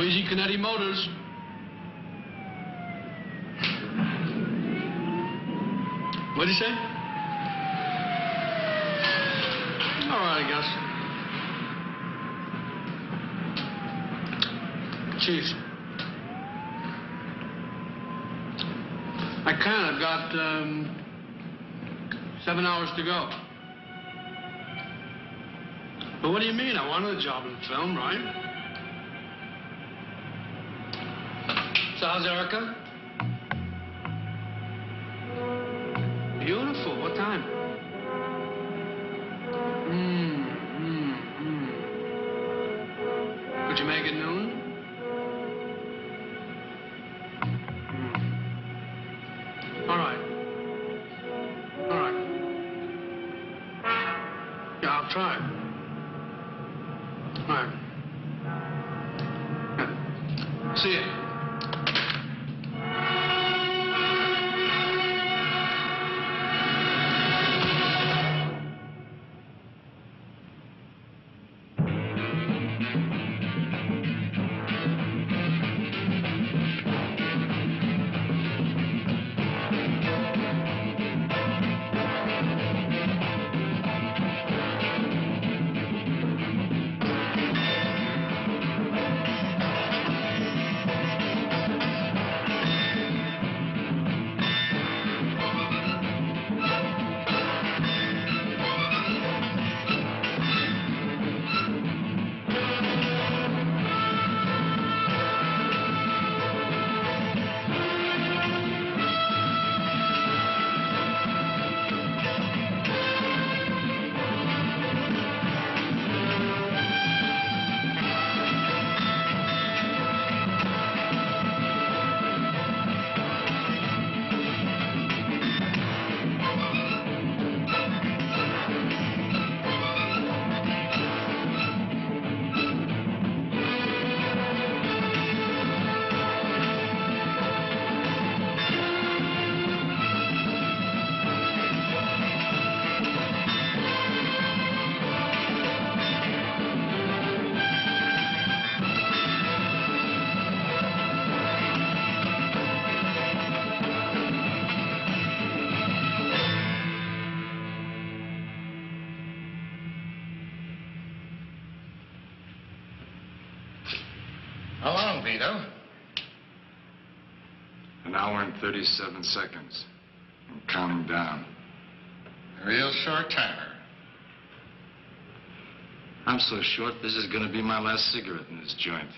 Luigi Canetti Motors. What'd you say? All right, I guess. Cheers. I kind of got 7 hours to go. But what do you mean? I wanted a job in film, right? So how's Erica? Beautiful. What time? Could you make it noon? All right. All right. Yeah, I'll try. All right. Yeah. See you. How long, Vito? An hour and 37 seconds. I'm counting down. A real short timer. I'm so short, this is gonna be my last cigarette in this joint.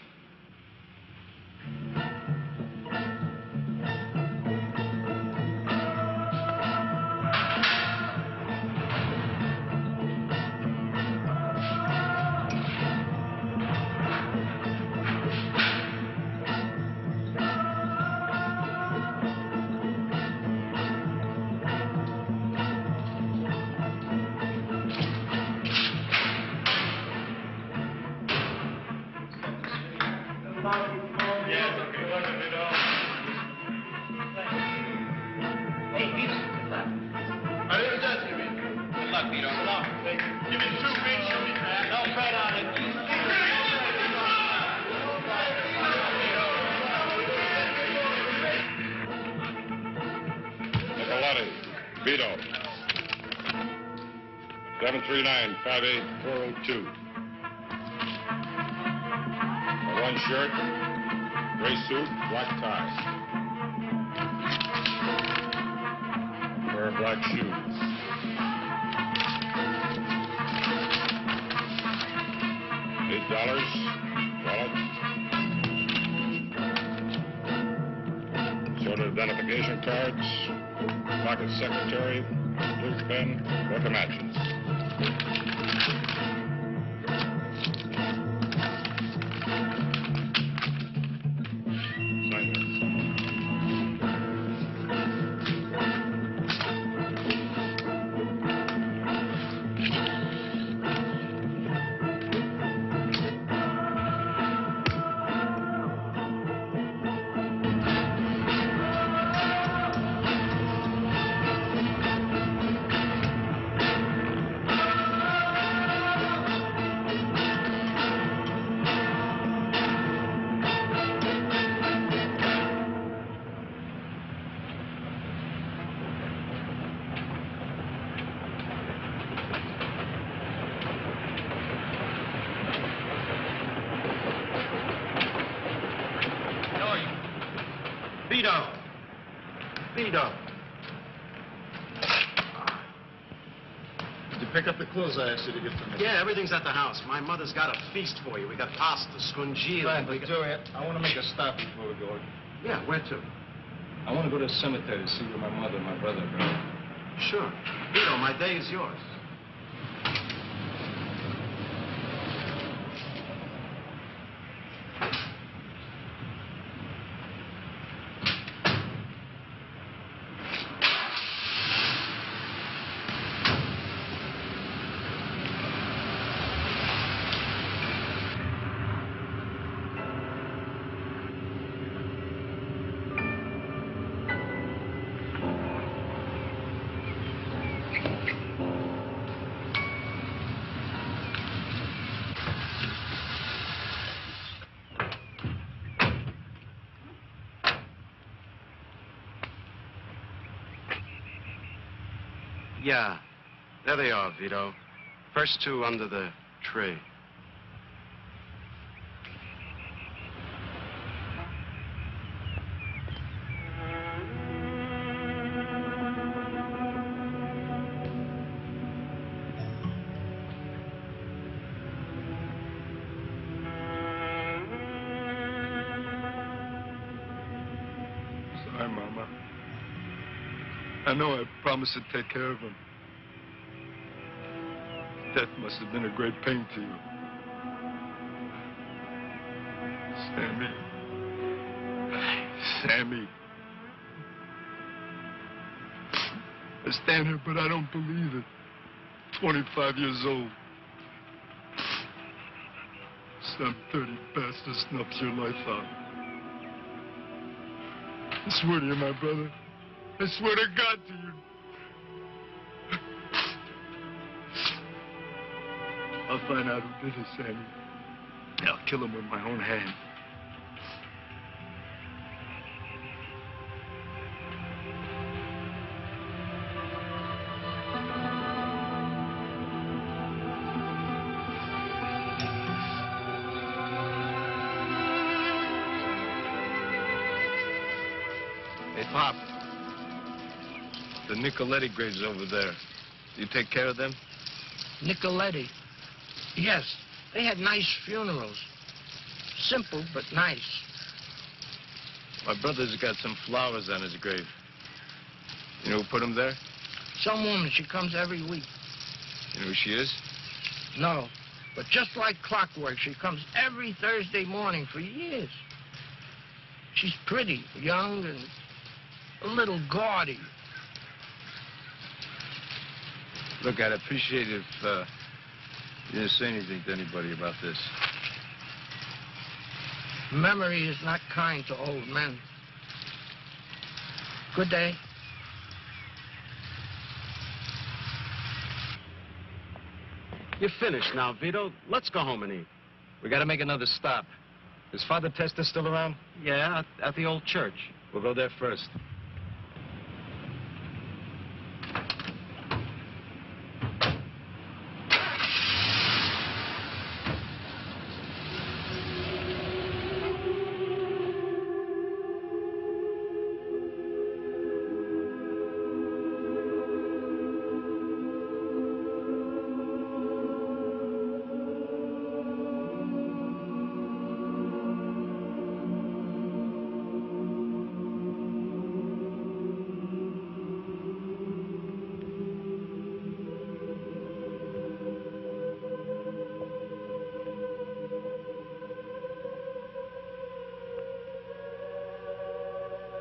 Vito. 739-58402. One shirt, gray suit, black tie. Pair of black shoes. $8, wallet. Sort of identification cards. Pocket secretary, blue pen, book of matches. Vito. Did you pick up the clothes I asked you to get for me? Yeah, everything's at the house. My mother's got a feast for you. We got pasta, scungile. Fine, but Joey, I want to make a stop before we go. Yeah, where to? I want to go to the cemetery to see where my mother and my brother are buried. Sure. Vito, my day is yours. Yeah. There they are, Vito. First two under the tree. Sorry, Mama. I know I promised to take care of him. Death must have been a great pain to you. Sammy. Sammy. I stand here, but I don't believe it. 25 years old. Some dirty bastard snuffs your life out. I swear to you, my brother. I swear to God to you. I'll find out who did it, Sammy. I'll kill him with my own hand. Hey, Pop. The Nicoletti graves over there. You take care of them? Nicoletti. Yes, they had nice funerals. Simple, but nice. My brother's got some flowers on his grave. You know who put them there? Some woman, she comes every week. You know who she is? No, but just like clockwork, she comes every Thursday morning for years. She's pretty, young, and a little gaudy. Look, I'd appreciate if you didn't say anything to anybody about this. Memory is not kind to old men. Good day. You're finished now, Vito. Let's go home and eat. We gotta make another stop. Is Father Testa still around? Yeah, at the old church. We'll go there first.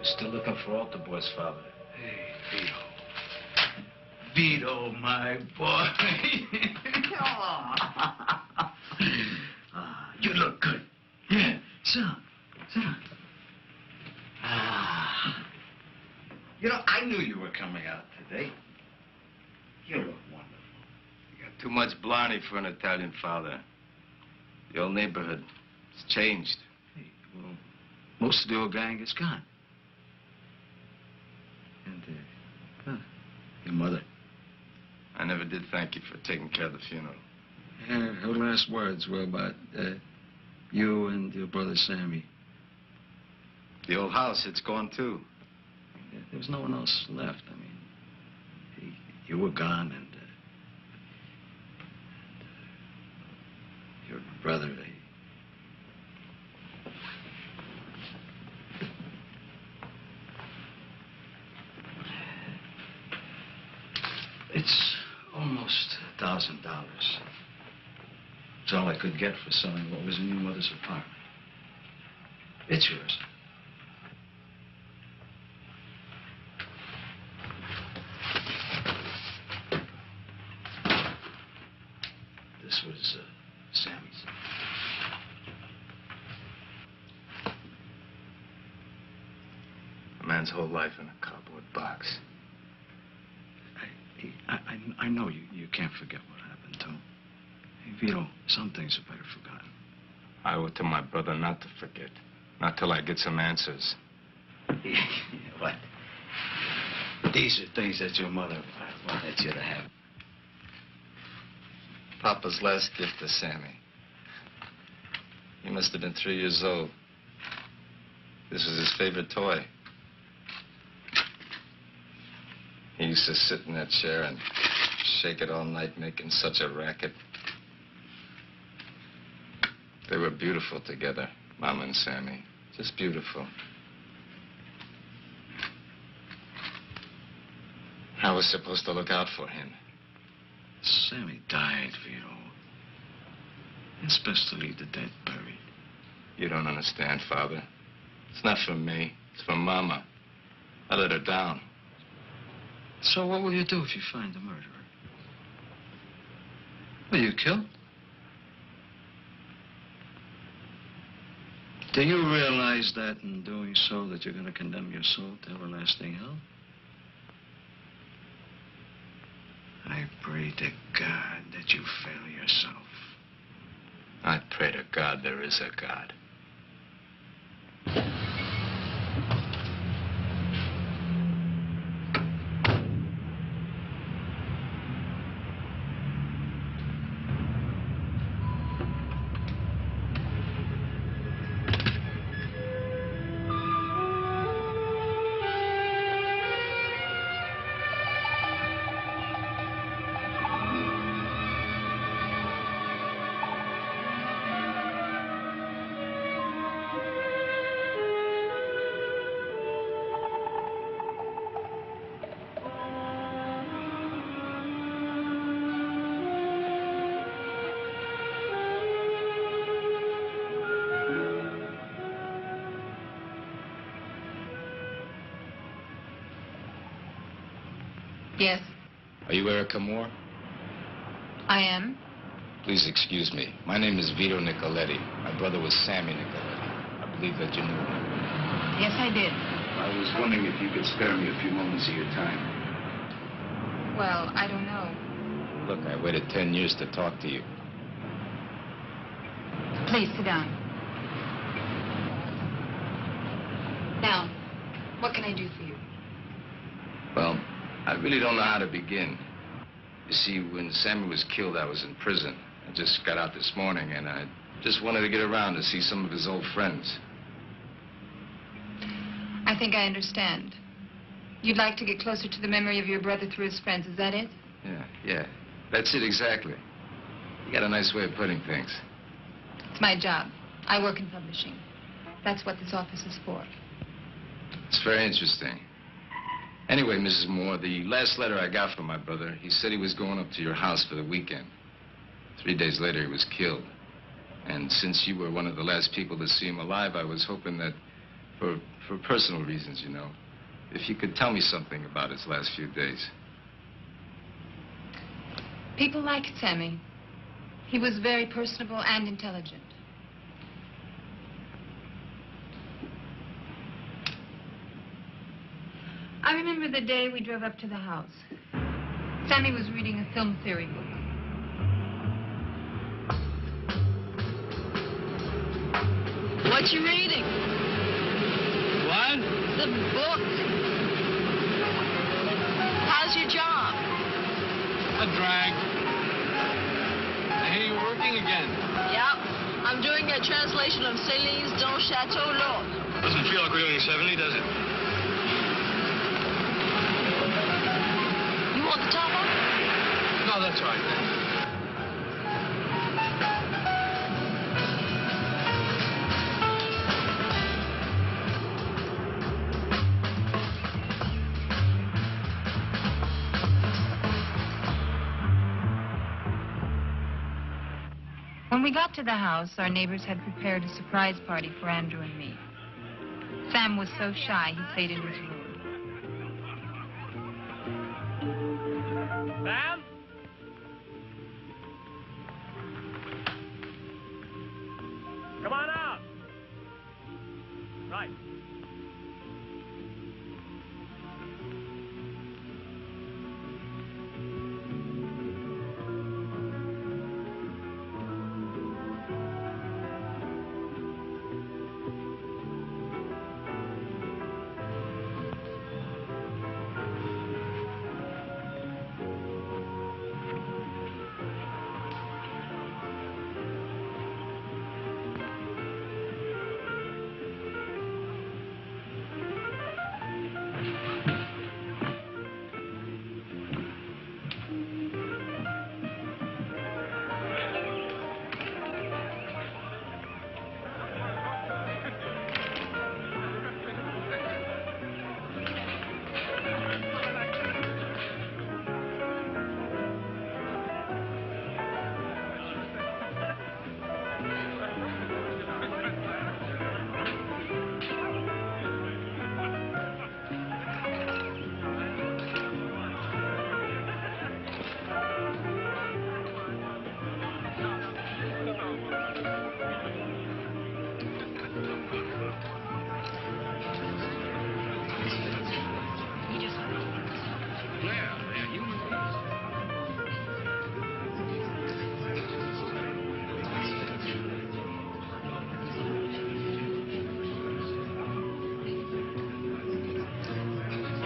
Still looking for altar boys, Father. Hey, Vito. Vito, my boy. You look good. Yeah, sit down. Sit down. You know, I knew you were coming out today. You look wonderful. You got too much blarney for an Italian father. The old neighborhood, it's changed. Hey, well, most of the old gang is gone. And, your mother. I never did thank you for taking care of the funeral. Yeah, her last words were about you and your brother Sammy. The old house, it's gone too. Yeah, there was no one else left. I mean, you were gone, and your brother, It's almost $1,000. It's all I could get for selling what was in your mother's apartment. It's yours. This was Sammy's. A man's whole life in a cardboard box. I know you can't forget what happened to him. Hey, Vito, some things are better forgotten. I owe it to my brother not to forget. Not till I get some answers. What? These are things that your mother wanted you to have. Papa's last gift to Sammy. He must have been 3 years old. This was his favorite toy. He used to sit in that chair and shake it all night, making such a racket. They were beautiful together, Mama and Sammy. Just beautiful. I was supposed to look out for him. Sammy died, Vito. It's best to leave the dead buried. You don't understand, Father. It's not for me. It's for Mama. I let her down. So what will you do if you find the murderer? Will you kill? Do you realize that in doing so that you're going to condemn your soul to everlasting hell? I pray to God that you fail yourself. I pray to God there is a God. Yes, Are you Erica Moore? I am. Please excuse me. My name is Vito Nicoletti. My brother was Sammy Nicoletti. I believe that you knew him. Yes, I did. I was wondering if you could spare me a few moments of your time. Well, I don't know. Look, I waited 10 years to talk to you. Please, sit down. Now, what can I do for you? Well, I really don't know how to begin. You see, when Sammy was killed, I was in prison. I just got out this morning, and I just wanted to get around to see some of his old friends. I think I understand. You'd like to get closer to the memory of your brother through his friends, is that it? Yeah. That's it, exactly. You got a nice way of putting things. It's my job. I work in publishing. That's what this office is for. It's very interesting. Anyway, Mrs. Moore, the last letter I got from my brother, he said he was going up to your house for the weekend. 3 days later, he was killed. And since you were one of the last people to see him alive, I was hoping that, for personal reasons, you know, if you could tell me something about his last few days. People liked Sammy. He was very personable and intelligent. I remember the day we drove up to the house. Sammy was reading a film theory book. What you reading? What? The book. How's your job? A drag. I hear you're working again. Yep. I'm doing a translation of Céline's Don Chateau L'Or. Doesn't feel like we're doing 70, does it? You want the top up? No, that's all right, thanks. When we got to the house, our neighbors had prepared a surprise party for Andrew and me. Sam was so shy, he stayed in his room. Sam? Come on out. Right.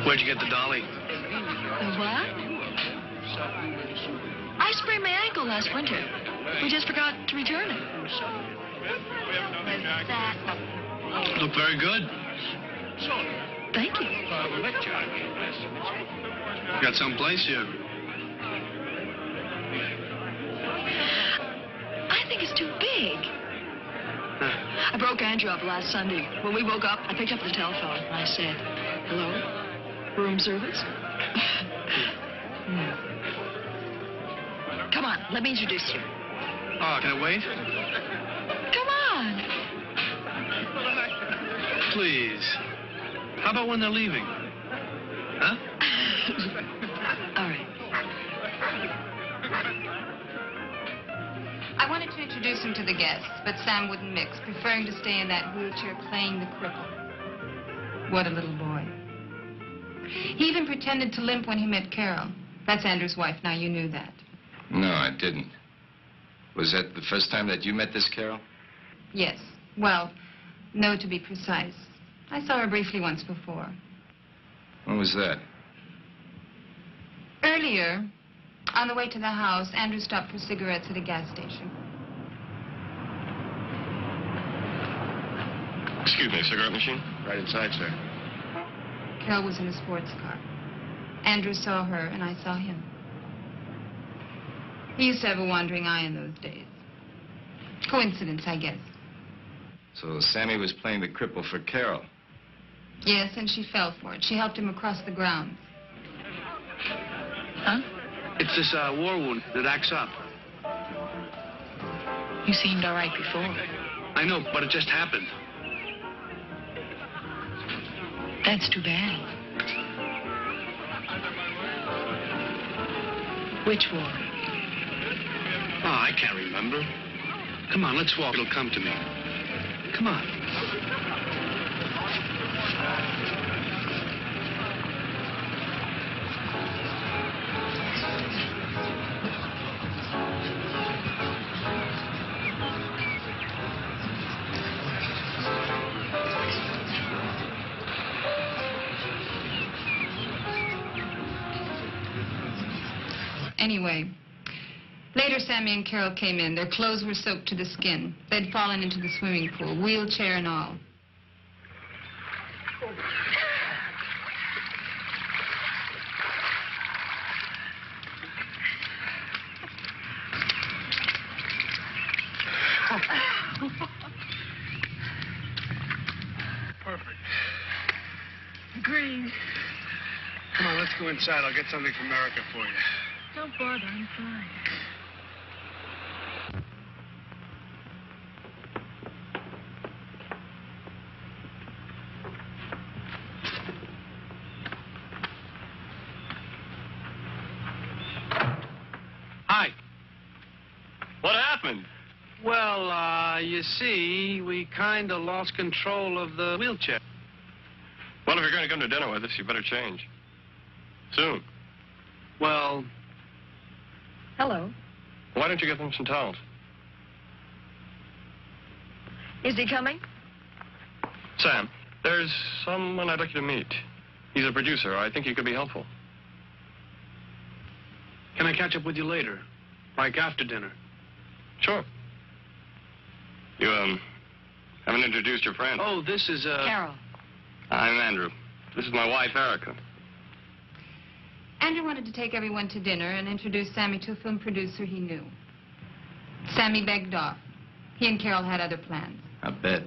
Where'd you get the dolly? The what? I sprained my ankle last winter. We just forgot to return it. Look very good. Thank you. You got someplace here. I think it's too big. I broke Andrew up last Sunday. When we woke up, I picked up the telephone. I said, hello? Room service? Come on, let me introduce you. Oh, can I wait? Come on. Please. How about when they're leaving? Huh? All right. I wanted to introduce him to the guests, but Sam wouldn't mix, preferring to stay in that wheelchair playing the cripple. What a little boy. He even pretended to limp when he met Carol. That's Andrew's wife. Now, you knew that. No, I didn't. Was that the first time that you met this Carol? Yes. Well, no, to be precise. I saw her briefly once before. When was that? Earlier, on the way to the house, Andrew stopped for cigarettes at a gas station. Excuse me, cigarette machine? Right inside, sir. Carol was in a sports car. Andrew saw her, and I saw him. He used to have a wandering eye in those days. Coincidence, I guess. So Sammy was playing the cripple for Carol. Yes, and she fell for it. She helped him across the grounds. Huh? It's this war wound that acts up. You seemed all right before. I know, but it just happened. That's too bad. Which war? Oh, I can't remember. Come on, let's walk. It'll come to me. Come on. Anyway, later Sammy and Carol came in. Their clothes were soaked to the skin. They'd fallen into the swimming pool, wheelchair and all. Perfect. Green. Come on, let's go inside. I'll get something from America for you. Don't bother, I'm fine. Hi. What happened? Well, you see, we kind of lost control of the wheelchair. Well, if you're going to come to dinner with us, you better change. Soon. Well, Hello. Why don't you get them some towels? Is he coming? Sam, there's someone I'd like you to meet. He's a producer. I think he could be helpful. can I catch up with you later? Like after dinner? Sure. You, haven't introduced your friend. Oh, this is, Carol. I'm Andrew. This is my wife, Erica. Andrew wanted to take everyone to dinner and introduce Sammy to a film producer he knew. Sammy begged off. He and Carol had other plans. I bet.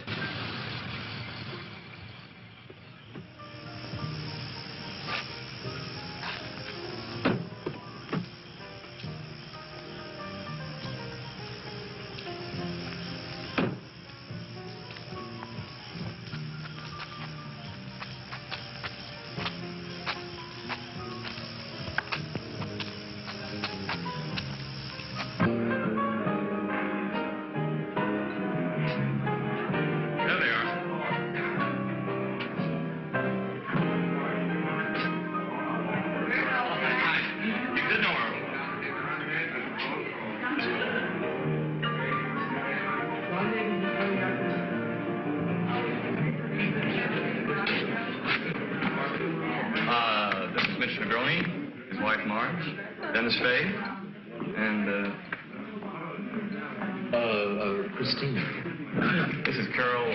Dennis Faye. And, Christina. this is Carol.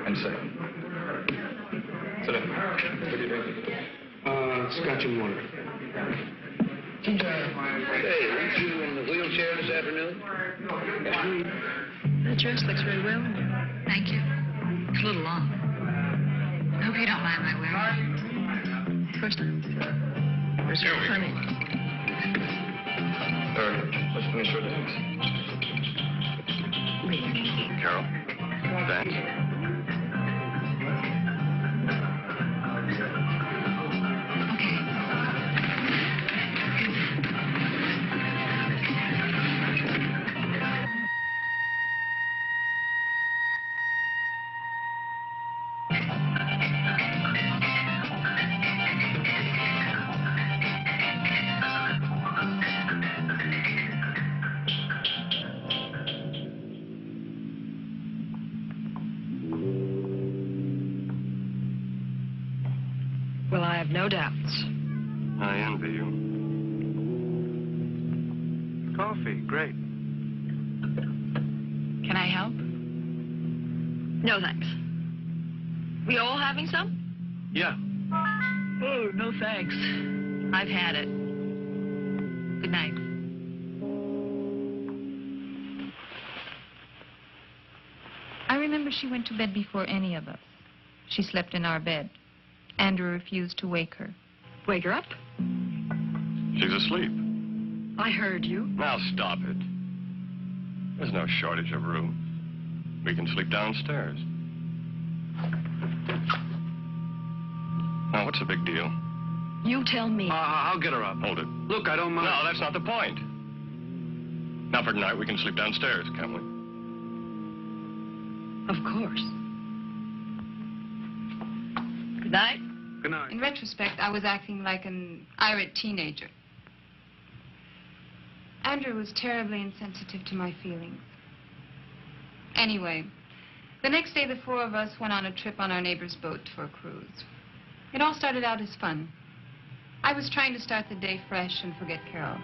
And sit down. Sit down. What are you drinking? Scotch and water. Hey, aren't you in the wheelchair this afternoon? That dress looks very well on you. Thank you. It's a little long. I hope you don't mind my wearing it. Of course not. It's very funny. Let's finish our dance. Carol, dance. Well, I have no doubts. I envy you. Coffee, great. Can I help? No, thanks. We all having some? Yeah. Oh, no thanks. I've had it. Good night. I remember she went to bed before any of us. She slept in our bed. Andrew refused to wake her. Wake her up. She's asleep. I heard you. Now stop it. There's no shortage of room. We can sleep downstairs. Now, what's the big deal? You tell me. I'll get her up. Hold it. Look, I don't mind. No, that's not the point. Now, for tonight, we can sleep downstairs, can't we? Of course. Good night. Good night. In retrospect, I was acting like an irate teenager. Andrew was terribly insensitive to my feelings. Anyway, the next day, the four of us went on a trip on our neighbor's boat for a cruise. It all started out as fun. I was trying to start the day fresh and forget Carol.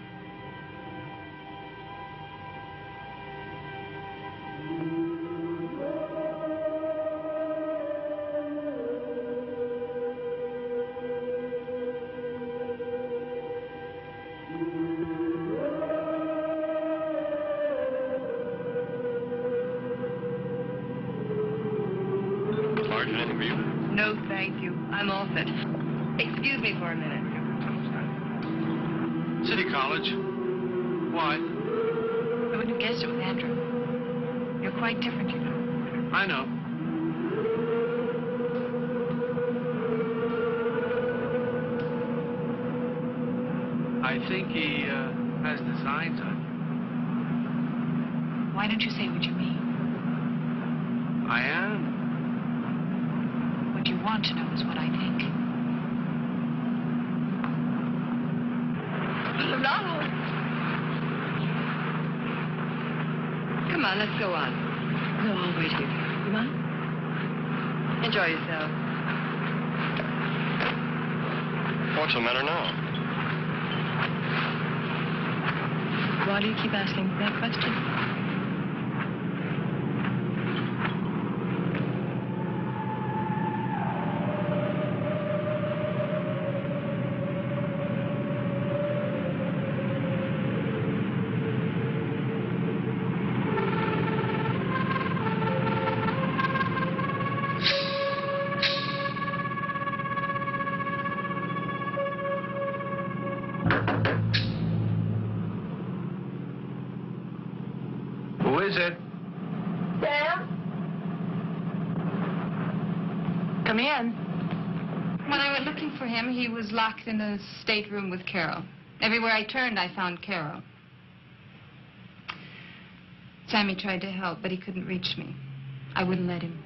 No, thank you. I'm off it. Excuse me for a minute. City College. Why? I wouldn't have guessed it with Andrew. You're quite different, you know. I know. I think he has designs on you. Why don't you say what you mean? I am. What you want to know is what I think. No. Come on, let's go on. No, I'll wait here. Come on. Enjoy yourself. What's the matter now? Why do you keep asking that question? Who is it? Sam? Come in. When I went looking for him, he was locked in a stateroom with Carol. Everywhere I turned, I found Carol. Sammy tried to help, but he couldn't reach me. I wouldn't let him.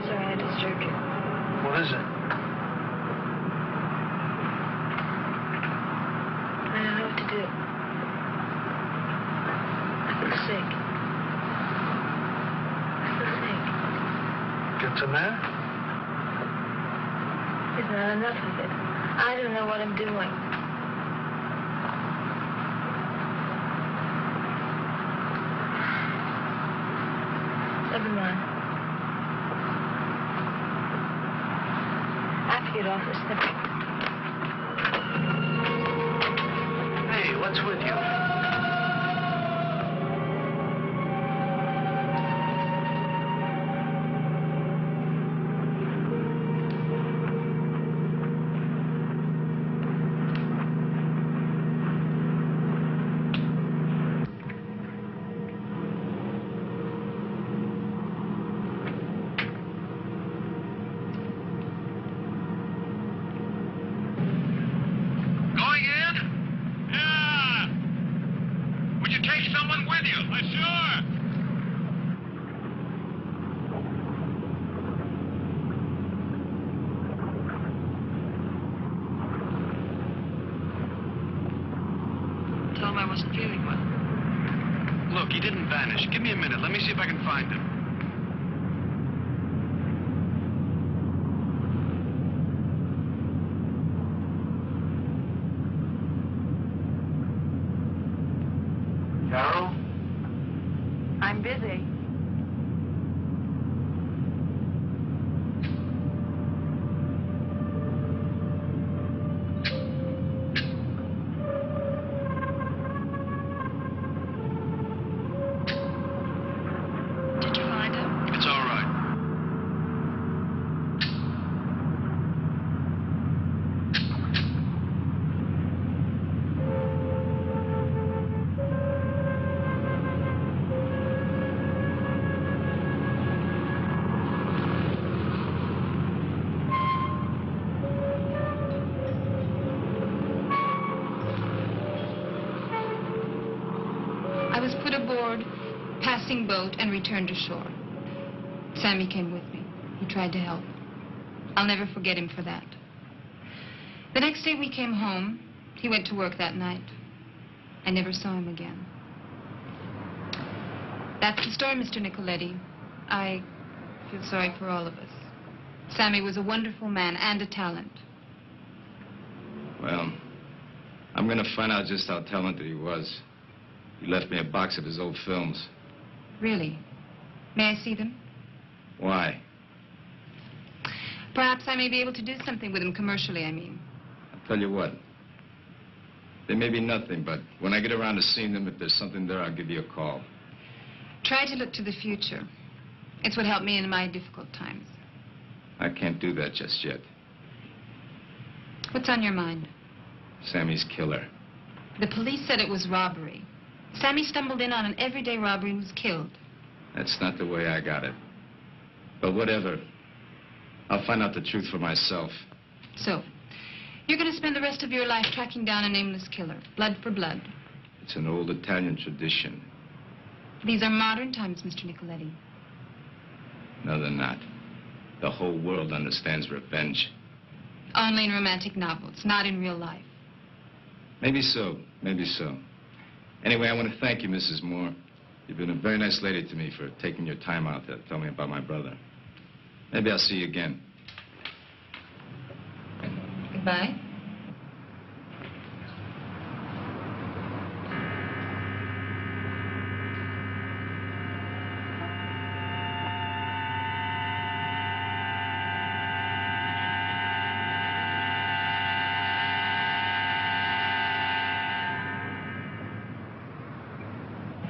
Sorry I disturbed you. What is it? I don't know what to do. Gets the matter? Isn't that enough of it? I don't know what I'm doing. Never mind. I have to get off this thing. Hey, what's with you? Look, he didn't vanish. Give me a minute. Let me see if I can find him. Carol? I'm busy. Boat and returned to shore. Sammy came with me. He tried to help. I'll never forget him for that. The next day we came home. He went to work that night. I never saw him again. That's the story, Mr. Nicoletti. I feel sorry for all of us. Sammy was a wonderful man and a talent. Well, I'm going to find out just how talented he was. He left me a box of his old films. Really? May I see them? Why? Perhaps I may be able to do something with them commercially, I mean. I'll tell you what. They may be nothing, but when I get around to seeing them, if there's something there, I'll give you a call. Try to look to the future. It's what helped me in my difficult times. I can't do that just yet. What's on your mind? Sammy's killer. The police said it was robbery. Sammy stumbled in on an everyday robbery and was killed. That's not the way I got it. But whatever. I'll find out the truth for myself. So, you're going to spend the rest of your life tracking down a nameless killer, blood for blood. It's an old Italian tradition. These are modern times, Mr. Nicoletti. No, they're not. The whole world understands revenge. Only in romantic novels, not in real life. Maybe so, maybe so. Anyway, I want to thank you, Mrs. Moore. You've been a very nice lady to me for taking your time out to tell me about my brother. Maybe I'll see you again. Goodbye.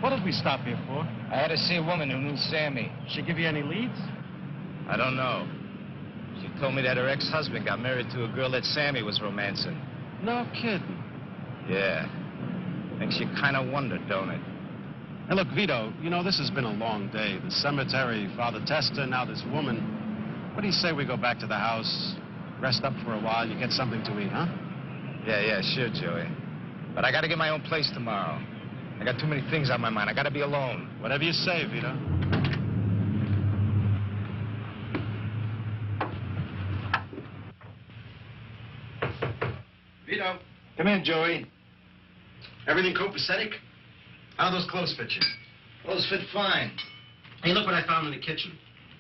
What did we stop here for? I had to see a woman who knew Sammy. She give you any leads? I don't know. She told me that her ex-husband got married to a girl that Sammy was romancing. No kidding. Yeah. Makes you kind of wonder, don't it? Hey, look, Vito, you know, this has been a long day. The cemetery, Father Testa, now this woman. What do you say we go back to the house, rest up for a while, you get something to eat, huh? Yeah, sure, Joey. But I got to get my own place tomorrow. I got too many things on my mind. I got to be alone. Whatever you say, Vito. Vito. Come in, Joey. Everything copacetic? How do those clothes fit you? Clothes fit fine. Hey, look what I found in the kitchen.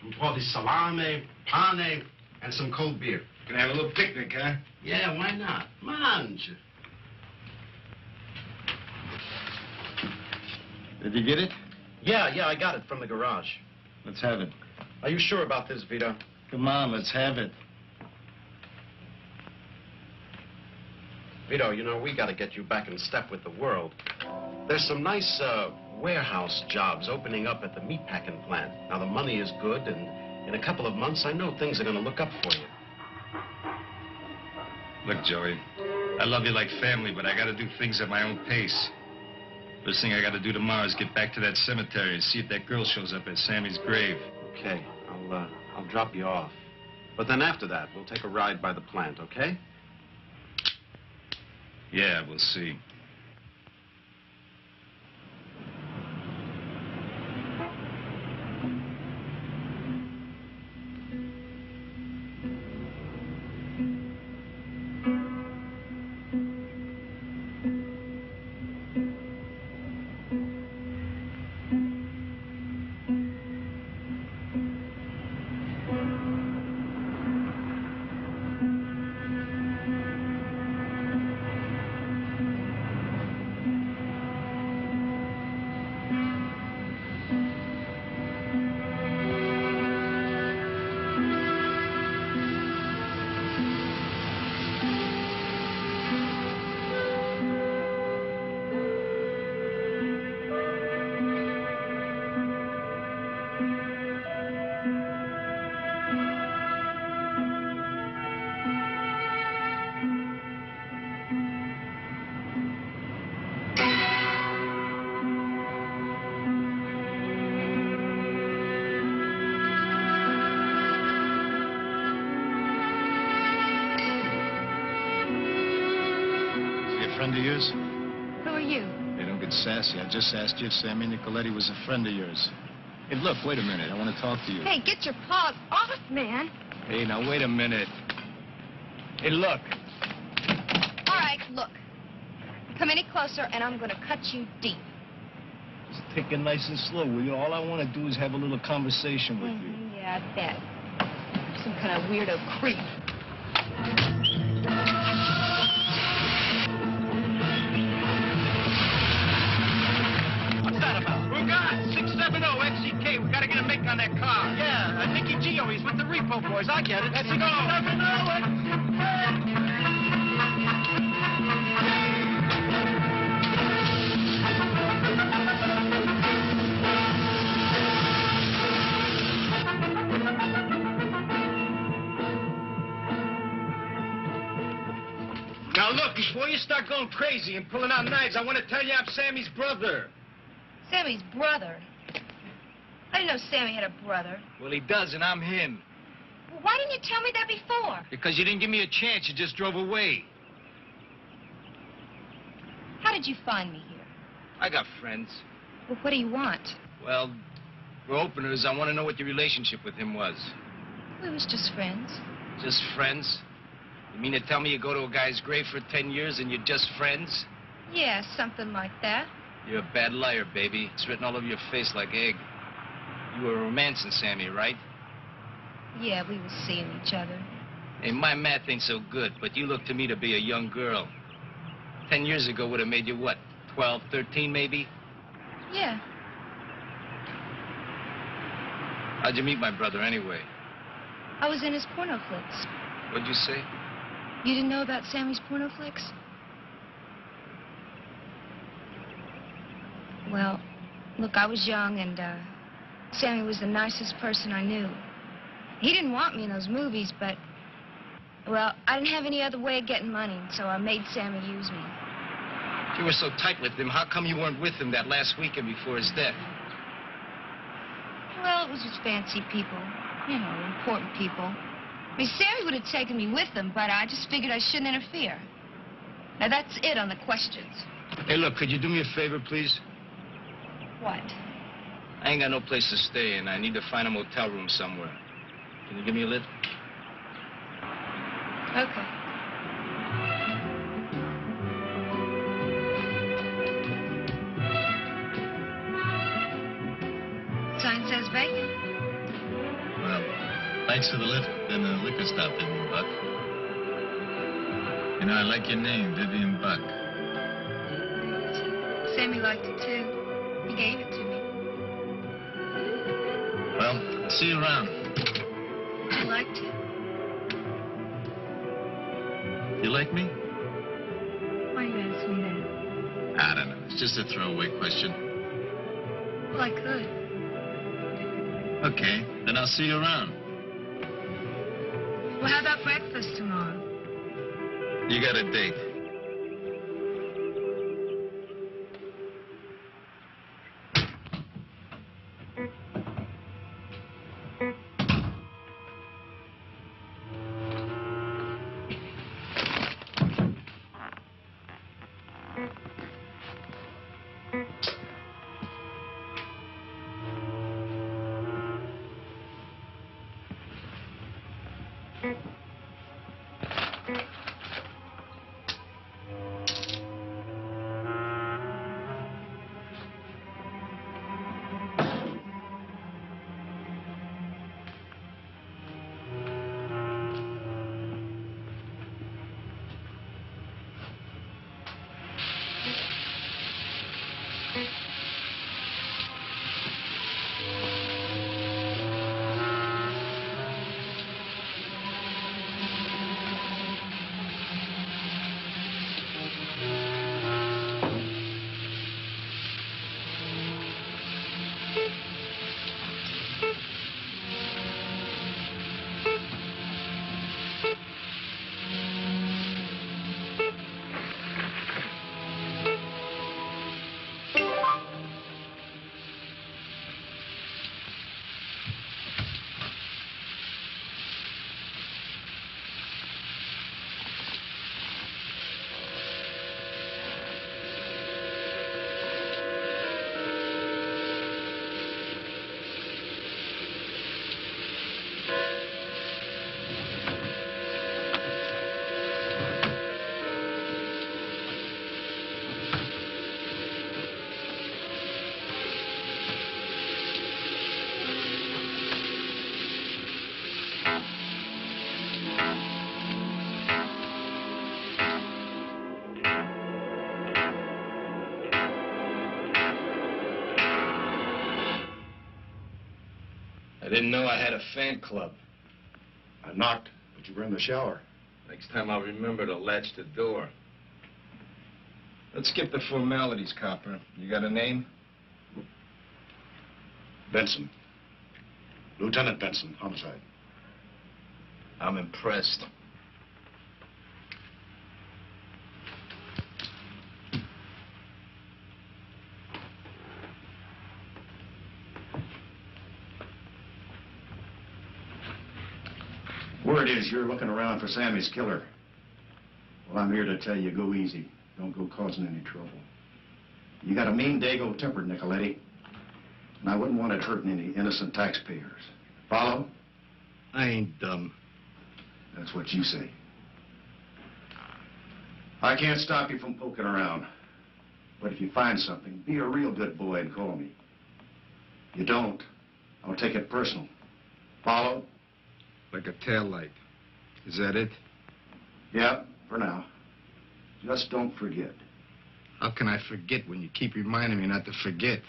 Un po' di salame, pane, and some cold beer. Gonna have a little picnic, huh? Yeah, why not? Mange. Did you get it? Yeah, I got it from the garage. Let's have it. Are you sure about this, Vito? Come on, let's have it. Vito, you know, we got to get you back in step with the world. There's some nice warehouse jobs opening up at the meatpacking plant. Now, the money is good, and in a couple of months, I know things are going to look up for you. Look, Joey, I love you like family, but I gotta do things at my own pace. First thing I gotta do tomorrow is get back to that cemetery and see if that girl shows up at Sammy's grave. Okay, I'll drop you off. But then after that, we'll take a ride by the plant, okay? Yeah, we'll see. Friend of yours? Who are you? Hey, don't get sassy. I just asked you if Sammy Nicoletti was a friend of yours. Hey, look, wait a minute. I want to talk to you. Hey, get your paws off, man. Hey, now, wait a minute. Hey, look. All right, look. Come any closer, and I'm going to cut you deep. Just take it nice and slow, will you? All I want to do is have a little conversation with you. Yeah, I bet. Some kind of weirdo creep. What's that about? Rugat, 670 XCK. We gotta get a make on that car. Yeah, Nicky Gio, he's with the Repo Boys. I get it. Let's go. Now, look, before you start going crazy and pulling out knives, I want to tell you I'm Sammy's brother. Sammy's brother? I didn't know Sammy had a brother. Well, he does, and I'm him. Well, why didn't you tell me that before? Because you didn't give me a chance. You just drove away. How did you find me here? I got friends. Well, what do you want? Well, for openers, I want to know what your relationship with him was. We was just friends. Just friends? You mean to tell me you go to a guy's grave for 10 years and you're just friends? Yeah, something like that. You're a bad liar, baby. It's written all over your face like egg. You were romancing Sammy, right? Yeah, we was seeing each other. Hey, my math ain't so good, but you look to me to be a young girl. 10 years ago would have made you, what, 12, 13 maybe? Yeah. How'd you meet my brother anyway? I was in his porno flicks. What'd you say? You didn't know about Sammy's porno flicks? Well, look, I was young, and Sammy was the nicest person I knew. He didn't want me in those movies, but, well, I didn't have any other way of getting money, so I made Sammy use me. If you were so tight with him, how come you weren't with him that last weekend before his death? Well, it was just fancy people, you know, important people. I mean, Sammy would have taken me with them, but I just figured I shouldn't interfere. Now, that's it on the questions. Hey, look, could you do me a favor, please? What? I ain't got no place to stay, and I need to find a motel room somewhere. Can you give me a lift? Okay. Sign says vacant. Thanks for the lift in the liquor stop, Vivian Buck. You know, I like your name, Vivian Buck. Sammy liked it too. He gave it to me. Well, see you around. I'd like to. You like me? Why do you ask me that? I don't know. It's just a throwaway question. Well, I could. Okay, then I'll see you around. Well, how about breakfast tomorrow? You got a date. I didn't know I had a fan club. I knocked, but you were in the shower. Next time I'll remember to latch the door. Let's skip the formalities, Copper. You got a name? Benson. Lieutenant Benson, homicide. I'm impressed. Word is you're looking around for Sammy's killer. Well, I'm here to tell you, go easy. Don't go causing any trouble. You got a mean dago temper, Nicoletti. And I wouldn't want it hurting any innocent taxpayers. Follow? I ain't dumb. That's what you say. I can't stop you from poking around. But if you find something, be a real good boy and call me. You don't, I'll take it personal. Follow? Like a taillight. Is that it? Yeah, for now. Just don't forget. How can I forget when you keep reminding me not to forget?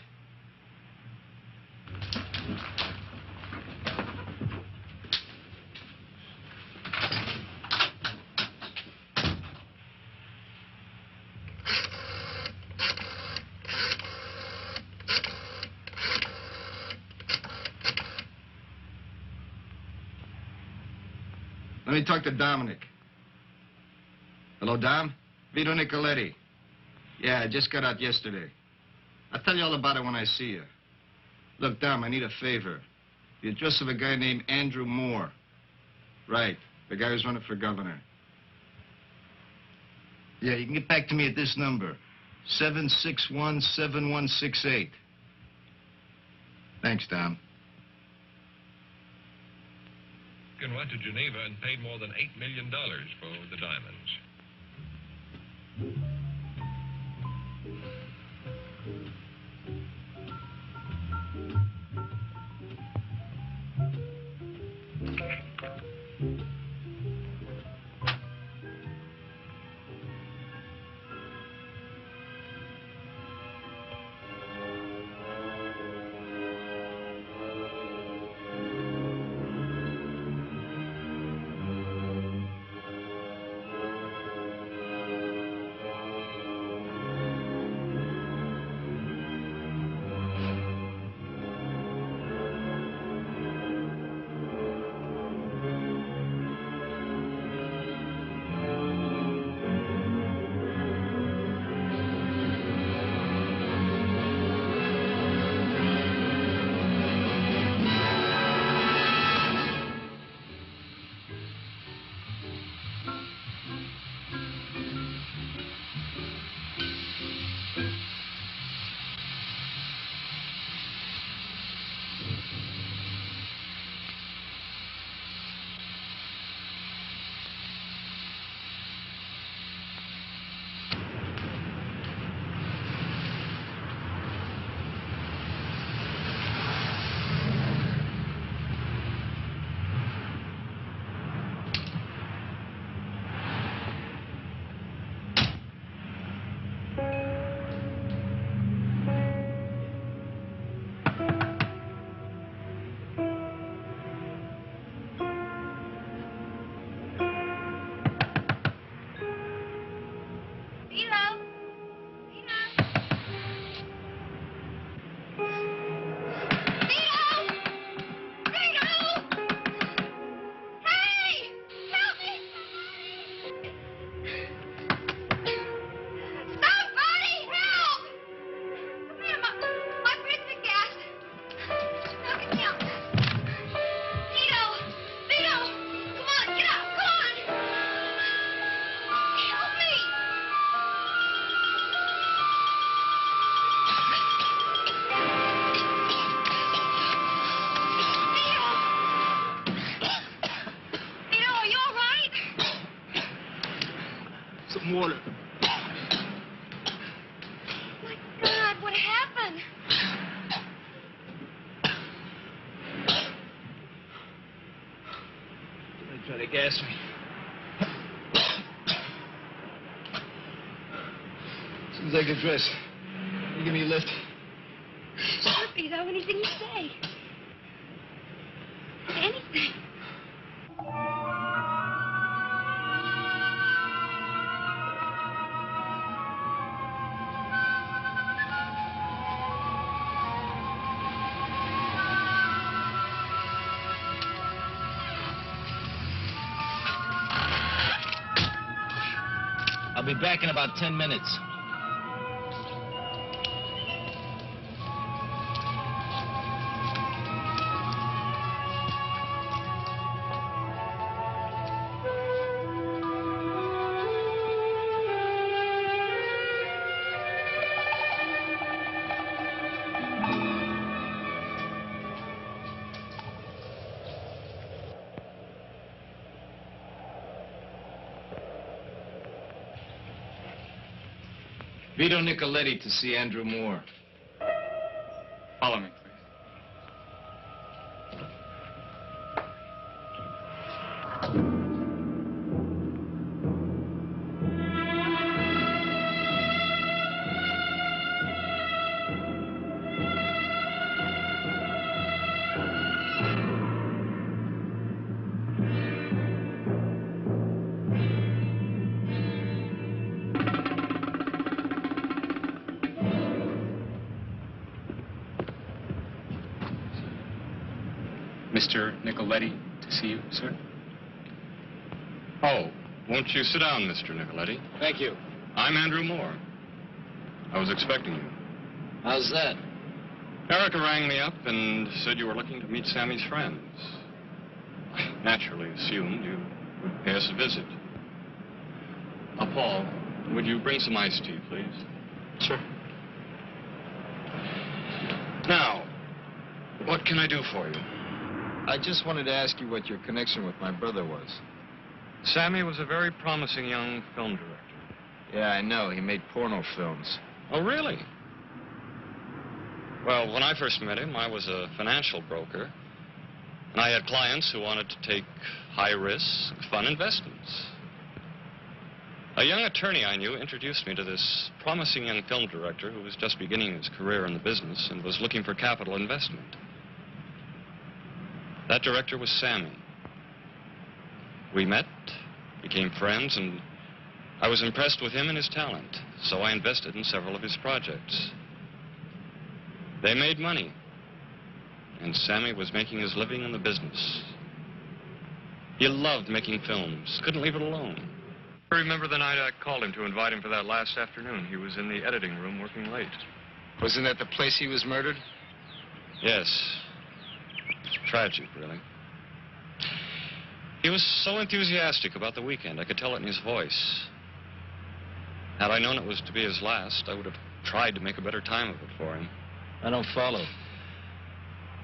Let me talk to Dominic. Hello, Dom? Vito Nicoletti. Yeah, I just got out yesterday. I'll tell you all about it when I see you. Look, Dom, I need a favor. The address of a guy named Andrew Moore. Right, the guy who's running for governor. Yeah, you can get back to me at this number, 761-7168. Thanks, Dom. Megan went to Geneva and paid more than $8 million for the diamonds. some water. My God, what happened? They tried to gas me. As soon as I get dressed, you give me a lift. Sure, Vito, anything you say. Anything. I'll be back in about 10 minutes. Vito Nicoletti to see Andrew Moore. Follow me, please. Mr. Nicoletti to see you, sir. Oh, won't you sit down, Mr. Nicoletti? Thank you. I'm Andrew Moore. I was expecting you. How's that? Erica rang me up and said you were looking to meet Sammy's friends. I naturally assumed you would pay us a visit. Paul, would you bring some iced tea, please? Sure. Now, what can I do for you? I just wanted to ask you what your connection with my brother was. Sammy was a very promising young film director. Yeah, I know. He made porno films. Oh, really? Well, when I first met him, I was a financial broker. And I had clients who wanted to take high-risk, fun investments. A young attorney I knew introduced me to this promising young film director who was just beginning his career in the business and was looking for capital investment. That director was Sammy. We met, became friends, and I was impressed with him and his talent, so I invested in several of his projects. They made money, and Sammy was making his living in the business. He loved making films, couldn't leave it alone. I remember the night I called him to invite him for that last afternoon. He was in the editing room working late. Wasn't that the place he was murdered? Yes. Tragic, really. He was so enthusiastic about the weekend, I could tell it in his voice. Had I known it was to be his last, I would have tried to make a better time of it for him. I don't follow.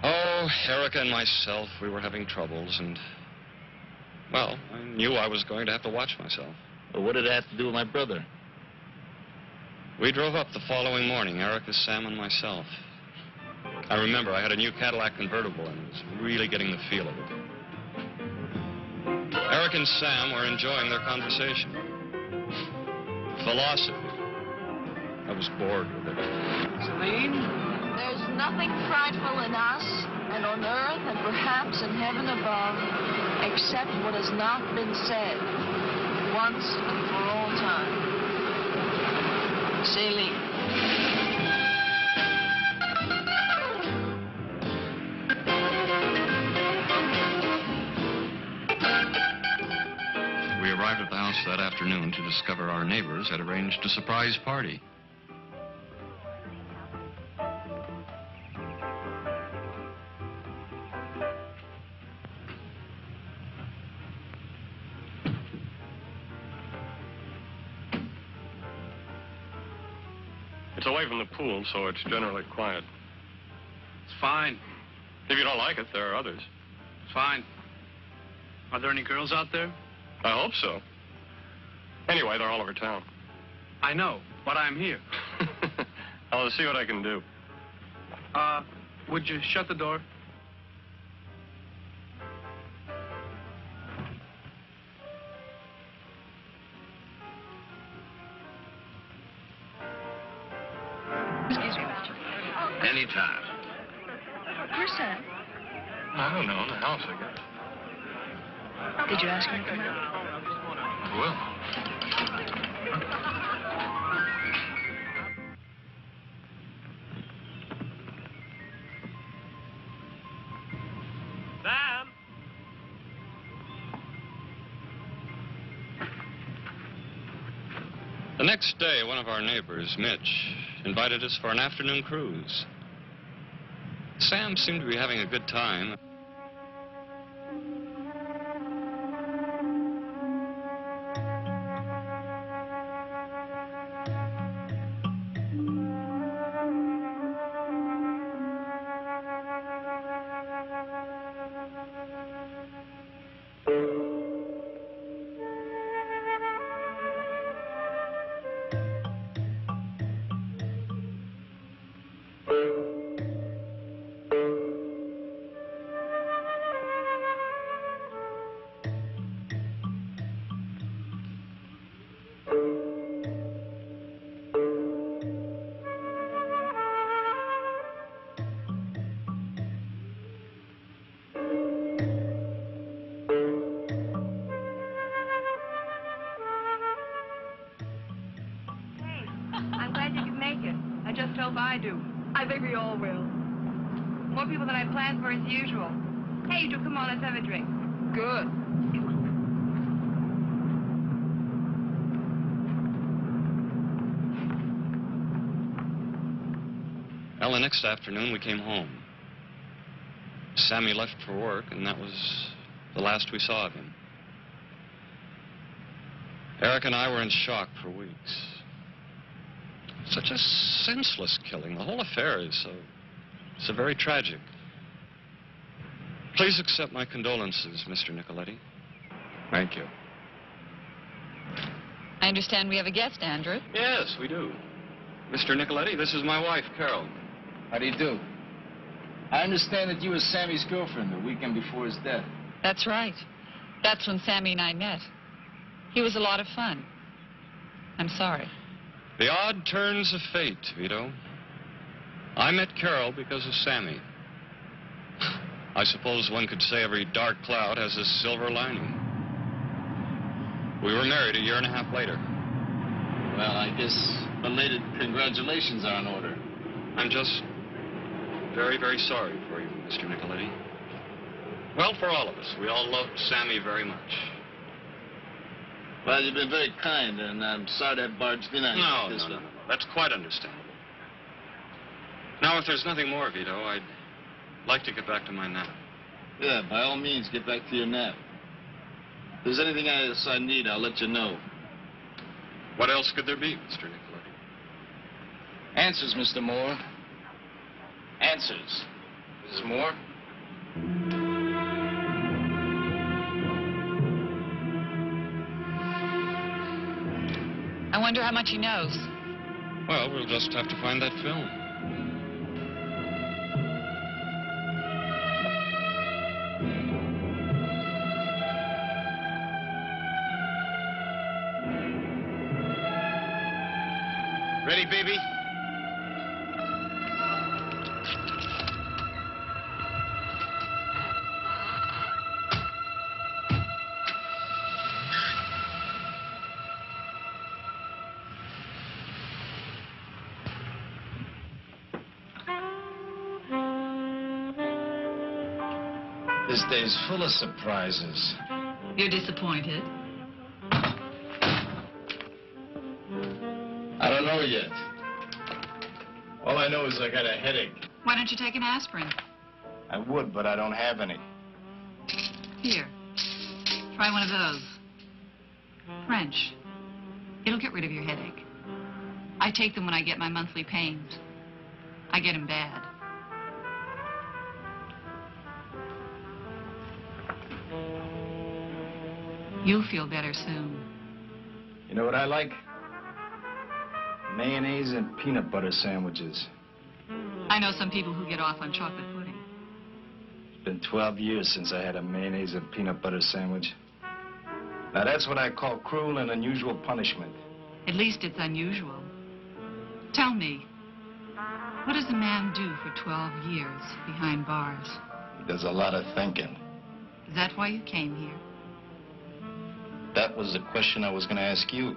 Oh, Erica and myself, we were having troubles, and, well, I knew I was going to have to watch myself. Well, what did it have to do with my brother? We drove up the following morning, Erica, Sam, and myself. I remember I had a new Cadillac convertible and was really getting the feel of it. Eric and Sam were enjoying their conversation. Philosophy. I was bored with it. Celine? There's nothing frightful in us and on earth and perhaps in heaven above except what has not been said once and for all time. Celine. We arrived at the house that afternoon to discover our neighbors had arranged a surprise party. It's away from the pool, so it's generally quiet. It's fine. If you don't like it, there are others. It's fine. Are there any girls out there? I hope so. Anyway, they're all over town. I know, but I'm here. I'll see what I can do. Would you shut the door? Excuse me, mister. Anytime. Where's Sam? I don't know, in the house, I guess. Did you ask him to come out? I will. Sam! The next day, one of our neighbors, Mitch, invited us for an afternoon cruise. Sam seemed to be having a good time. I do. I think we all will. More people than I planned for as usual. Hey, you two, come on, let's have a drink. Good. Well, the next afternoon we came home. Sammy left for work, and that was the last we saw of him. Eric and I were in shock for weeks. Such a senseless killing. The whole affair is so very tragic. Please accept my condolences, Mr. Nicoletti. Thank you. I understand we have a guest, Andrew. Yes, we do. Mr. Nicoletti, this is my wife, Carol. How do you do? I understand that you were Sammy's girlfriend the weekend before his death. That's right. That's when Sammy and I met. He was a lot of fun. I'm sorry. The odd turns of fate, Vito. I met Carol because of Sammy. I suppose one could say every dark cloud has a silver lining. We were married a year and a half later. Well, I guess belated congratulations are in order. I'm just very, very sorry for you, Mr. Nicoletti. Well, for all of us. We all loved Sammy very much. Well, you've been very kind, and I'm sorry that barged in on you this way. No. That's quite understandable. Now, if there's nothing more, Vito, I'd like to get back to my nap. Yeah, by all means, get back to your nap. If there's anything else I need, I'll let you know. What else could there be, Mr. Nicoletti? Answers, Mr. Moore. Answers. Mrs. Moore? I wonder how much he knows. Well, we'll just have to find that film. Ready, baby? This day's full of surprises. You're disappointed? I don't know yet. All I know is I got a headache. Why don't you take an aspirin? I would, but I don't have any. Here. Try one of those. French. It'll get rid of your headache. I take them when I get my monthly pains. I get them bad. You'll feel better soon. You know what I like? Mayonnaise and peanut butter sandwiches. I know some people who get off on chocolate pudding. It's been 12 years since I had a mayonnaise and peanut butter sandwich. Now, that's what I call cruel and unusual punishment. At least it's unusual. Tell me, what does a man do for 12 years behind bars? He does a lot of thinking. Is that why you came here? That was the question I was going to ask you.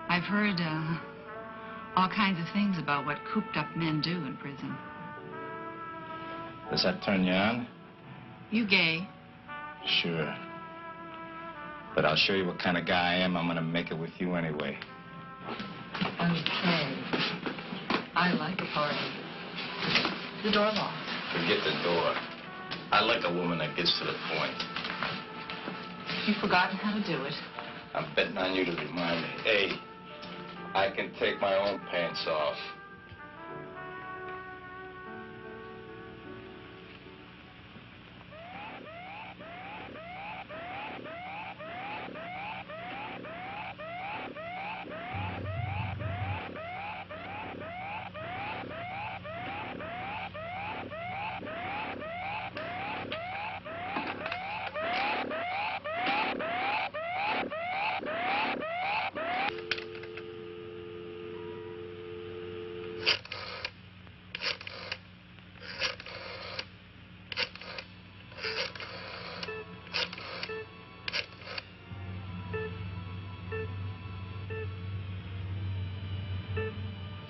I've heard all kinds of things about what cooped-up men do in prison. Does that turn you on? You gay? Sure. But I'll show you what kind of guy I am. I'm going to make it with you anyway. Okay. I like a party. The door locked. Forget the door. I like a woman that gets to the point. You've forgotten how to do it. I'm betting on you to remind me. Hey, I can take my own pants off.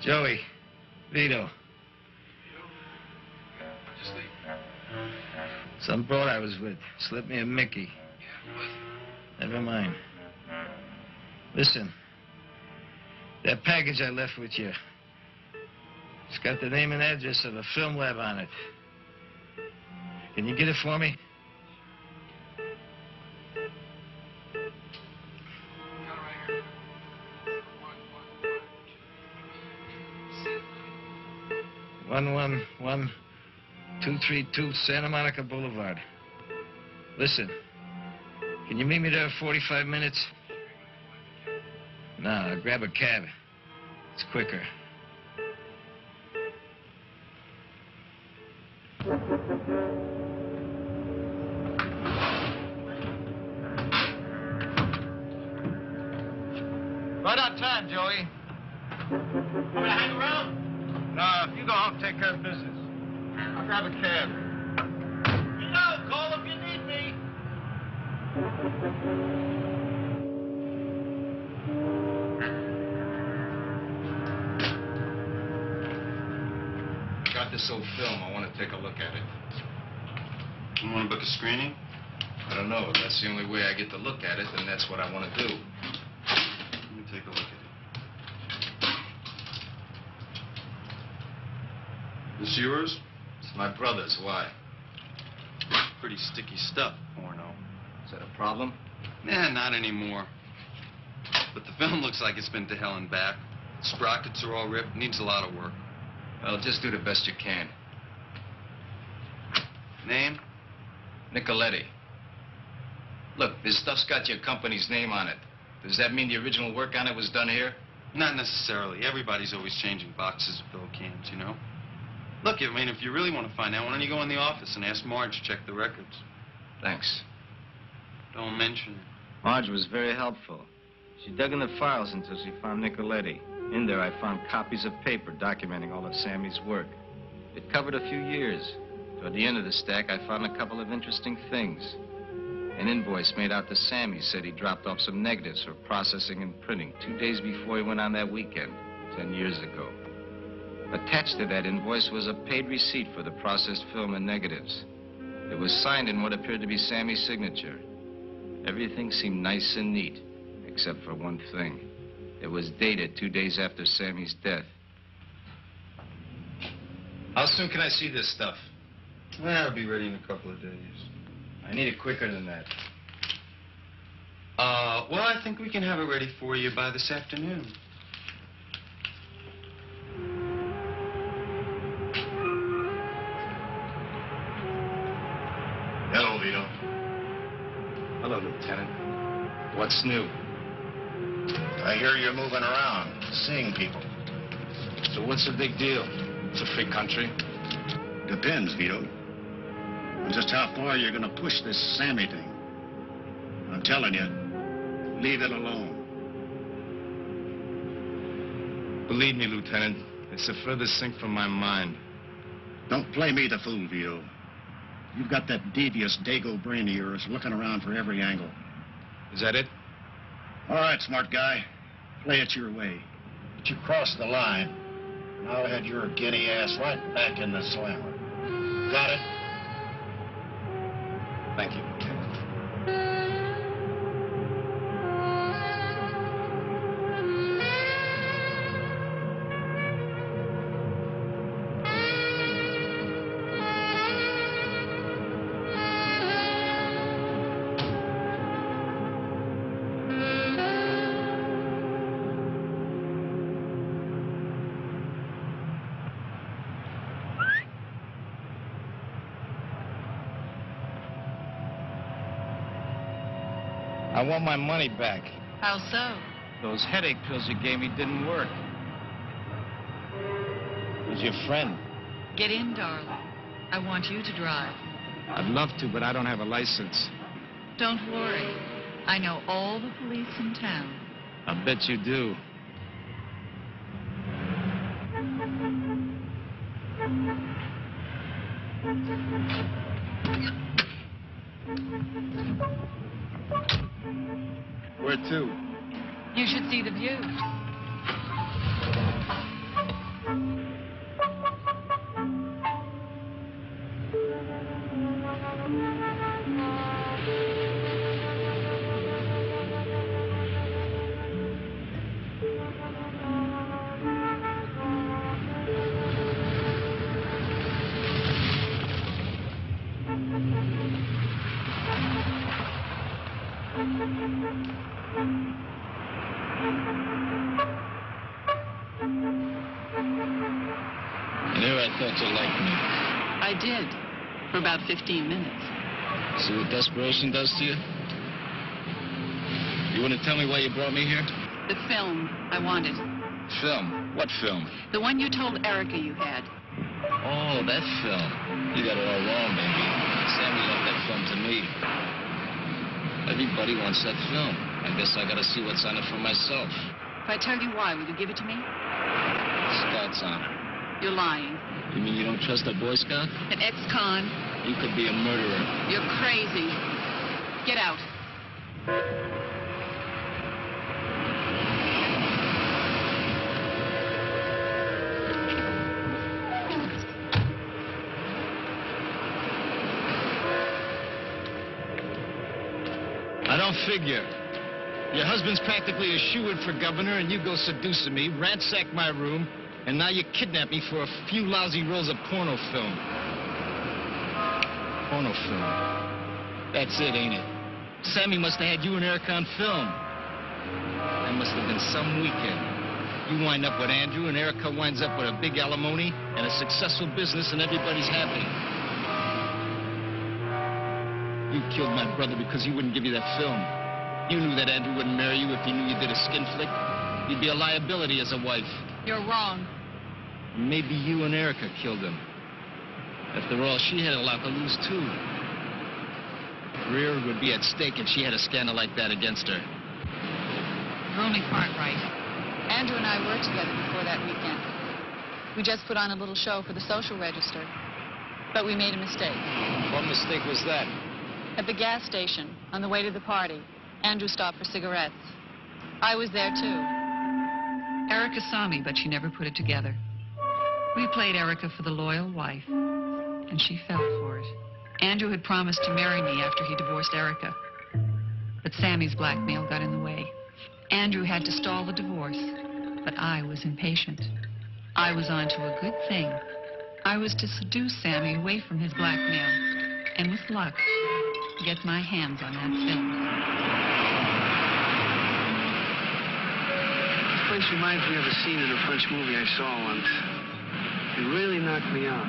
Joey, Vito. Some broad I was with slipped me a Mickey. Never mind. Listen, that package I left with you, it's got the name and address of a film lab on it. Can you get it for me? One 232 Santa Monica Boulevard. Listen, can you meet me there in 45 minutes? No, I'll grab a cab. It's quicker. Right on time, Joey. Want me to hang around? No, if you go home, take care of business. I'll grab a cab. You know, call if you need me. Got this old film. I want to take a look at it. You want to book a screening? I don't know. That's the only way I get to look at it, and that's what I want to do. Let me take a look at it. This yours? It's my brother's. Why? Pretty sticky stuff, porno. Is that a problem? Nah, not anymore. But the film looks like it's been to hell and back. Sprockets are all ripped. Needs a lot of work. Well, just do the best you can. Name? Nicoletti. Look, this stuff's got your company's name on it. Does that mean the original work on it was done here? Not necessarily. Everybody's always changing boxes of film cans, you know? Look, I mean, if you really want to find out, why don't you go in the office and ask Marge to check the records? Thanks. Don't mention it. Marge was very helpful. She dug in the files until she found Nicoletti. In there, I found copies of paper documenting all of Sammy's work. It covered a few years. Toward the end of the stack, I found a couple of interesting things. An invoice made out to Sammy said he dropped off some negatives for processing and printing 2 days before he went on that weekend, 10 years ago. Attached to that invoice was a paid receipt for the processed film and negatives. It was signed in what appeared to be Sammy's signature. Everything seemed nice and neat, except for one thing. It was dated 2 days after Sammy's death. How soon can I see this stuff? Well, it'll be ready in a couple of days. I need it quicker than that. Well, I think we can have it ready for you by this afternoon. Hello, Vito. Hello, Lieutenant. What's new? I hear you're moving around, seeing people. So what's the big deal? It's a free country. Depends, Vito. On just how far you're gonna push this Sammy thing. I'm telling you, leave it alone. Believe me, Lieutenant, it's the furthest thing from my mind. Don't play me the fool, Vito. You've got that devious Dago brain of yours looking around for every angle. Is that it? All right, smart guy. Play it your way. But you crossed the line, and I'll head your guinea ass right back in the slammer. Got it? Thank you, Lieutenant. I want my money back. How so? Those headache pills you gave me didn't work. Who's your friend? Get in, darling. I want you to drive. I'd love to, but I don't have a license. Don't worry. I know all the police in town. I bet you do. Where to? You should see the view. Thought you liked me. I did. For about 15 minutes. See what desperation does to you? You want to tell me why you brought me here? The film I wanted. Film? What film? The one you told Erica you had. Oh, that film. You got it all wrong, baby. Sammy left that film to me. Everybody wants that film. I guess I gotta see what's on it for myself. If I tell you why, will you give it to me? Scout's on it. You're lying. You mean you don't trust a Boy Scout? An ex-con. You could be a murderer. You're crazy. Get out. I don't figure. Your husband's practically a shoo-in for governor, and you go seducing me, ransack my room, and now you kidnap me for a few lousy rolls of porno film. Porno film. That's it, ain't it? Sammy must have had you and Erica on film. That must have been some weekend. You wind up with Andrew, and Erica winds up with a big alimony and a successful business, and everybody's happy. You killed my brother because he wouldn't give you that film. You knew that Andrew wouldn't marry you if he knew you did a skin flick. You'd be a liability as a wife. You're wrong. Maybe you and Erica killed him. After all, she had a lot to lose, too. Her career would be at stake if she had a scandal like that against her. You're only part right. Andrew and I were together before that weekend. We just put on a little show for the social register. But we made a mistake. What mistake was that? At the gas station, on the way to the party, Andrew stopped for cigarettes. I was there, too. Erica saw me, but she never put it together. We played Erica for the loyal wife, and she fell for it. Andrew had promised to marry me after he divorced Erica. But Sammy's blackmail got in the way. Andrew had to stall the divorce, but I was impatient. I was on to a good thing. I was to seduce Sammy away from his blackmail, and with luck, get my hands on that film. This place reminds me of a scene in a French movie I saw once. It really knocked me out.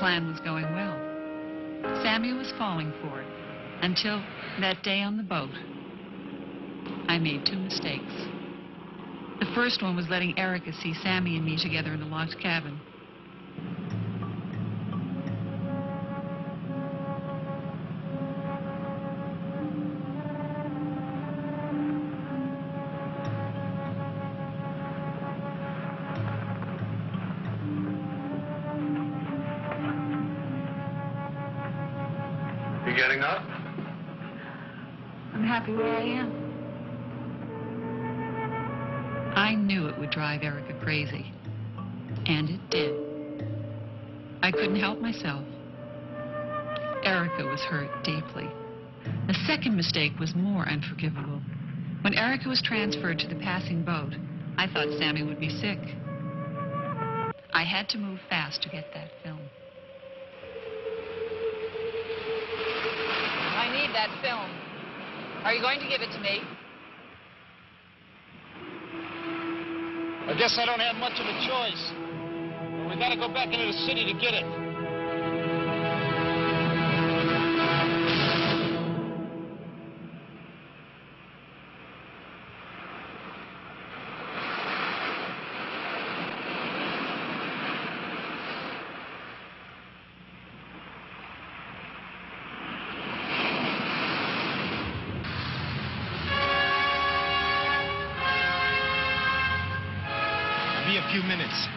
plan was going well. Sammy was falling for it until that day on the boat. I made 2 mistakes. The first one was letting Erica see Sammy and me together in the locked cabin. You getting up? I'm happy where I am. I knew it would drive Erica crazy. And it did. I couldn't help myself. Erica was hurt deeply. The second mistake was more unforgivable. When Erica was transferred to the passing boat, I thought Sammy would be sick. I had to move fast to get that film. I need that film. Are you going to give it to me? I guess I don't have much of a choice. But we gotta go back into the city to get it. Be a few minutes.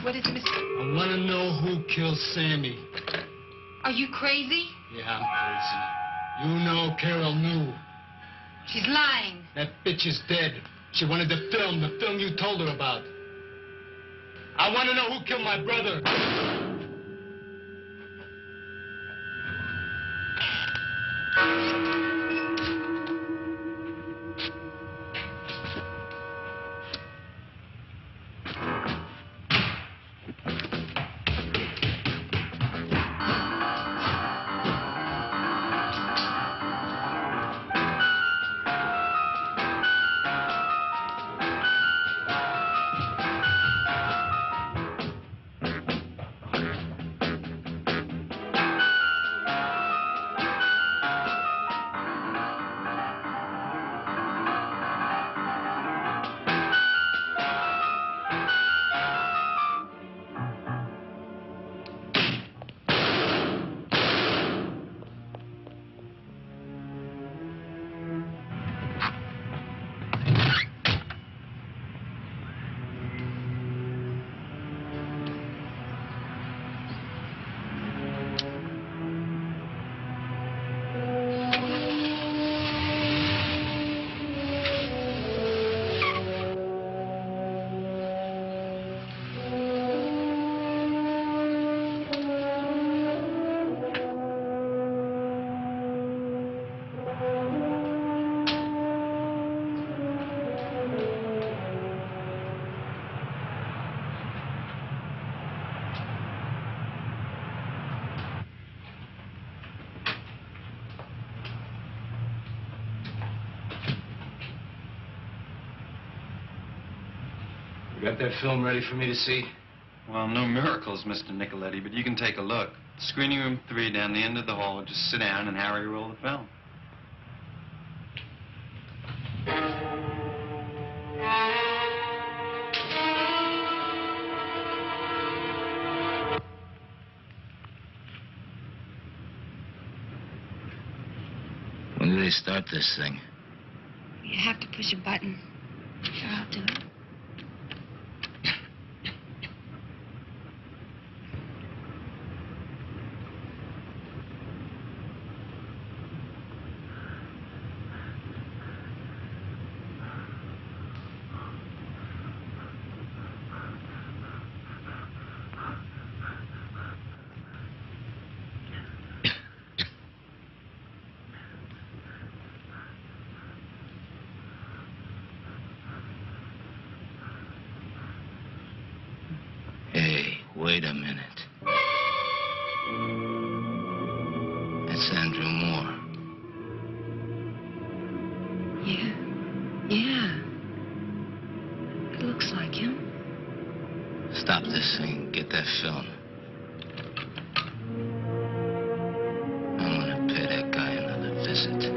What is it, Mr.? I want to know who killed Sammy. Are you crazy? Yeah, I'm crazy. You know Carol knew. She's lying. That bitch is dead. She wanted the film you told her about. I want to know who killed my brother. You got that film ready for me to see? Well, no miracles, Mr. Nicoletti, but you can take a look. Screening room 3 down the end of the hall. Just sit down and Harry roll the film. When do they start this thing? You have to push a button. Sure, I'll do it. Hey, wait a minute. That's Andrew Moore. Stop this thing. Get that film. I'm gonna pay that guy another visit.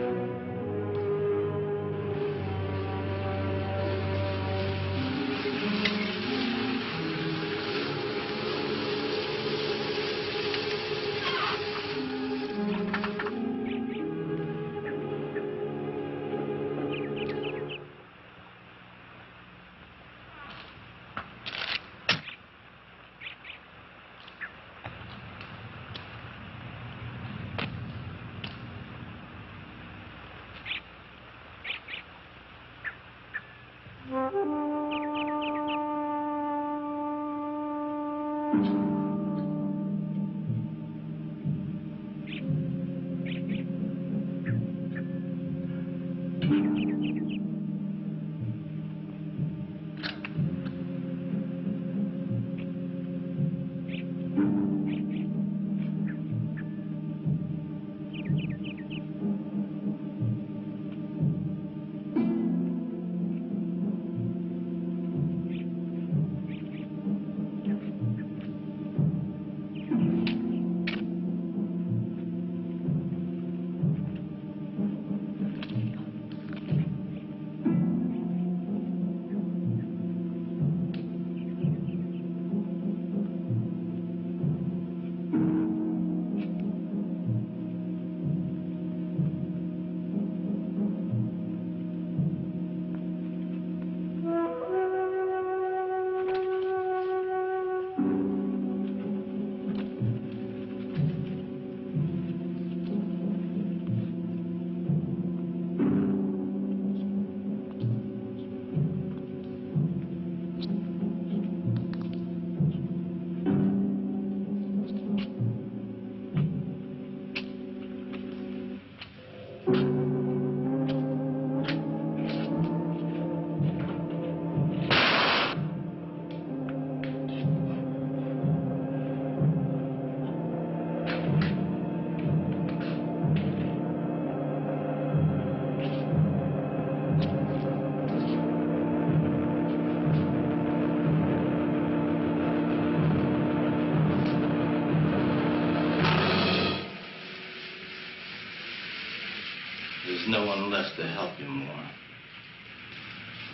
No one left to help you more.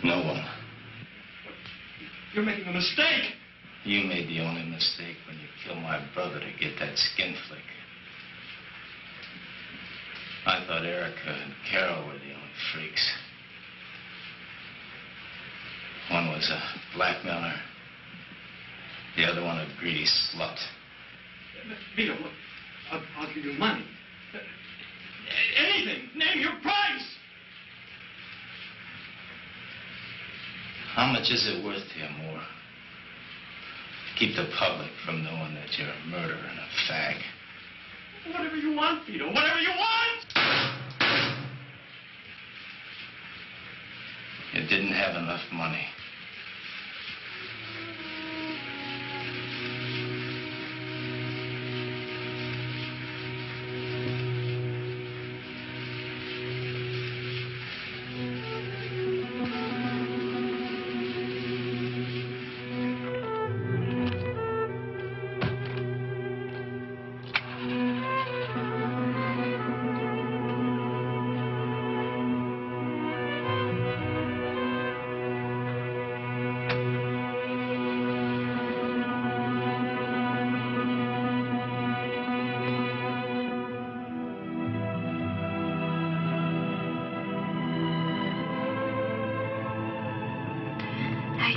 No one. You're making a mistake. You made the only mistake when you killed my brother to get that skin flick. I thought Erica and Carol were the only freaks. One was a blackmailer. The other one a greedy slut. Vito, look, I'll give you money. Anything. Name your price. How much is it worth to you, Moore? Keep the public from knowing that you're a murderer and a fag. Whatever you want, Vito. Whatever you want. You didn't have enough money.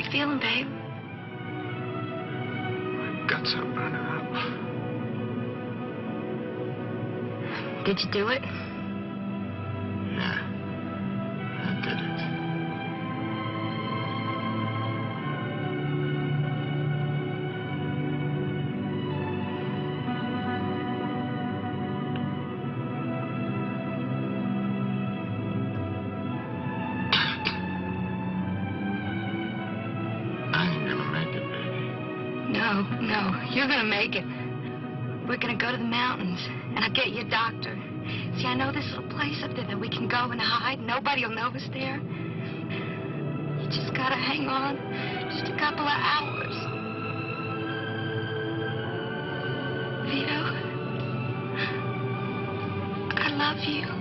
Feeling, babe? My guts are burning up. Did you do it? Yeah, I did it. No, you're gonna make it. We're gonna go to the mountains, and I'll get you a doctor. See, I know this little place up there that we can go and hide. Nobody'll know us there. You just gotta hang on. Just a couple of hours. love you.